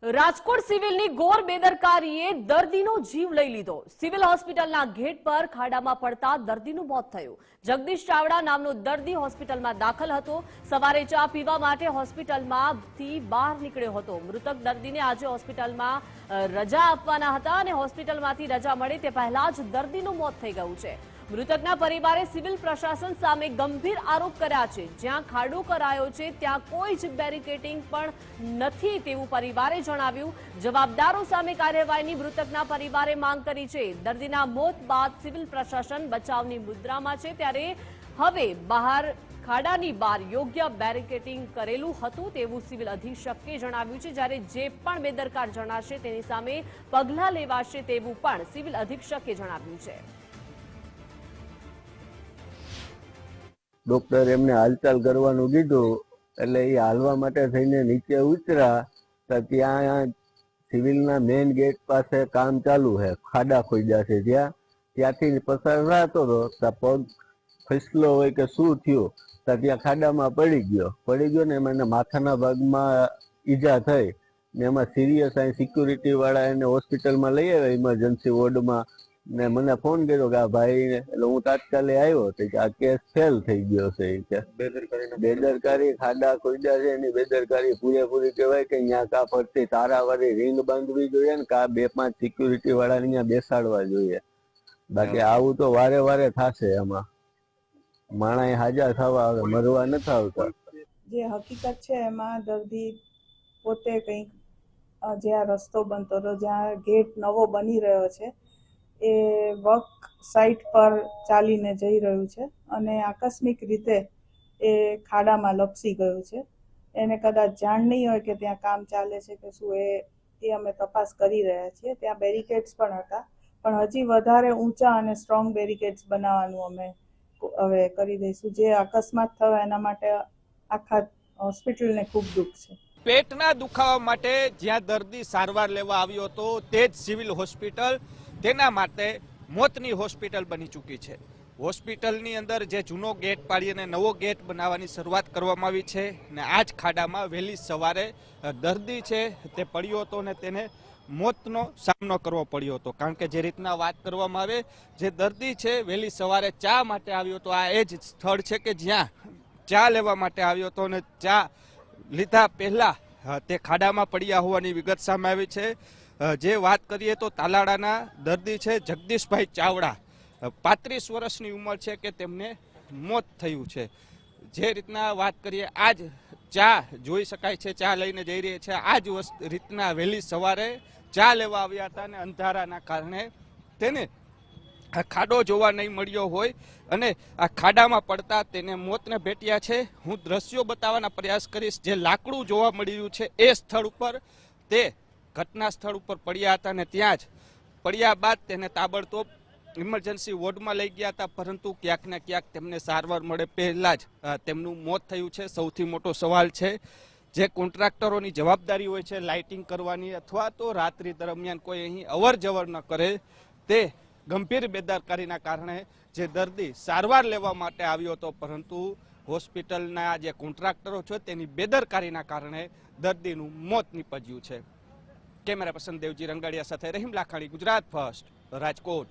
રાજકોટ સિવિલની ઘોર બેદરકારીએ દર્દીનો જીવ લઈ લીધો। સિવિલ હોસ્પિટલના ગેટ પર ખાડામાં પડતા દર્દીનું મોત થયું। જગદીશ ચાવડા નામનો દર્દી હોસ્પિટલમાં દાખલ હતો। સવારે ચા પીવા માટે હોસ્પિટલમાંથી બહાર નીકળ્યો હતો। મૃતક દર્દીને આજે હોસ્પિટલમાં રજા આપવાના હતા અને હોસ્પિટલમાંથી રજા મળે તે પહેલા જ દર્દીનું મોત થઈ ગયું છે। મૃતકના પરિવારે સિવિલ પ્રશાસન સામે ગંભીર આરોપ કર્યા છે। જ્યાં ખાડો કરાયો છે ત્યાં કોઈ જ બેરિકેડિંગ પણ નથી તેવું પરિવારે જણાવ્યું। જવાબદારો સામે કાર્યવાહીની મૃતકના પરિવારે માંગ કરી છે। દર્દીના મોત બાદ સિવિલ પ્રશાસન બચાવની મુદ્રામાં છે ત્યારે હવે બહાર ખાડાની બહાર યોગ્ય બેરિકેડિંગ કરેલું હતું તેવું સિવિલ અધિક્ષકે જણાવ્યું છે। જ્યારે જે પણ બેદરકાર જણાશે તેની સામે પગલાં લેવાશે તેવું પણ સિવિલ અધિક્ષકે જણાવ્યું છે। ડોક્ટર એમને હાલચાલ કરવાનું કીધું એટલે એ હાલવા માટે થઈને નીચે ઉતર્યા તો ત્યાં સિવિલના મેઇન ગેટ પાસે કામ ચાલુ છે, ખાડા ખોદ્યા છે ત્યાંથી પસાર થતો હતો તો પગ ફસલો હોય કે શું થયું તો ત્યાં ખાડામાં પડી ગયો ને એમાં માથાના ભાગમાં ઈજા થઈ ને એમાં સિરિયસ અહીં સિક્યુરિટી વાળા એને હોસ્પિટલમાં લઈ આવ્યા ઇમરજન્સી વોર્ડમાં ને મને ફોન કર્યો કે આ ભાઈ, એટલે હું તાત્કાલિક આવ્યો તો કે આ કેસ ફેલ થઈ ગયો છે। બેદરકારી ખાડા ખોદ્યા છે એની બેદરકારી પૂરેપૂરી કહેવાય કે અહીંયા કા ફરતી તારાવાળી રીંગ બાંધવી જોઈએ ને કા 2-5 સિક્યુરિટી વાળાને અહીંયા બેસાડવા જોઈએ। બાકી આવું તો વારે વારે થશે, એમાં માણસ હાજા થવા આવે, મરવા નથી આવતા। જે હકીકત છે એમાં દર્દી પોતે કંઈક જે આ રસ્તો બનતો હતો, જ્યાં ગેટ નવો બની રહ્યો છે એ વર્ક સાઇટ પર ચાલીને જઈ રહ્યું છે અને આકસ્મિક રીતે એ ખાડામાં લપસી ગયું છે। એને કદાચ જાણ નહીં હોય કે ત્યાં કામ ચાલે છે કે શું, એ અમે તપાસ કરી રહ્યા છીએ। ત્યાં બેરિકેડ્સ પણ હતા, પણ હજી વધારે ઊંચા અને સ્ટ્રોંગ બેરિકેડ્સ બનાવવાનું અમે હવે કરી દઈશું। જે અકસ્માત થયો એના માટે આખા હોસ્પિટલને ખૂબ દુઃખ છે। પેટના દુખાવા માટે જ્યાં દર્દી સારવાર લેવા આવ્યો હતો તે જ સિવિલ હોસ્પિટલ તેના માટે મોતની હોસ્પિટલ બની ચૂકી છે। હોસ્પિટલની અંદર જે જૂનો ગેટ પાડી અને નવો ગેટ બનાવવાની શરૂઆત કરવામાં આવી છે ને આ જ ખાડામાં વહેલી સવારે દર્દી છે તે પડ્યો હતો ને તેને મોતનો સામનો કરવો પડ્યો હતો। કારણ કે જે રીતના વાત કરવામાં આવે, જે દર્દી છે વહેલી સવારે ચા માટે આવ્યો હતો, આ એ જ સ્થળ છે કે જ્યાં ચા લેવા માટે આવ્યો હતો અને ચા લીધા પહેલા તે ખાડામાં પડ્યા હોવાની વિગત સામે આવી છે। જે વાત કરીએ તો તાલાળાના દર્દી છે જગદીશભાઈ ચાવડા, 35 વર્ષની ઉંમર છે કે તેમને મોત થયું છે। જે રીતના વાત કરીએ આજ ચા જોઈ શકાય છે, ચા લઈને જઈ રહી છે, આ જ રીતના વહેલી સવારે ચા લેવા આવ્યા હતા અને અંધારાના કારણે તેને આ ખાડો જોવા નહીં મળ્યો હોય અને આ ખાડામાં પડતા તેને મોતને ભેટ્યા છે। હું દ્રશ્યો બતાવવાના પ્રયાસ કરીશ। જે લાકડું જોવા મળી રહ્યું છે એ સ્થળ ઉપર તે ઘટના સ્થળ ઉપર પડ્યા હતા અને ત્યાં જ પડ્યા બાદ તેને તાબડતોબ ઇમરજન્સી વોર્ડમાં લઈ ગયા હતા, પરંતુ ક્યાંક ને ક્યાંક તેમને સારવાર મળે પહેલા જ તેમનું મોત થયું છે। સૌથી મોટો સવાલ છે જે કોન્ટ્રાક્ટરોની જવાબદારી હોય છે લાઇટિંગ કરવાની અથવા તો રાત્રિ દરમિયાન કોઈ અહીં અવર જવર ન કરે, તે ગંભીર બેદરકારીના કારણે જે દર્દી સારવાર લેવા માટે આવ્યો હતો પરંતુ હોસ્પિટલના જે કોન્ટ્રાક્ટરો છે તેની બેદરકારીના કારણે દર્દીનું મોત નીપજ્યું છે। કેમેરા પર્સન દેવજી રંગાડિયા સાથે રહીમ લાખાણી, ગુજરાત ફર્સ્ટ, રાજકોટ।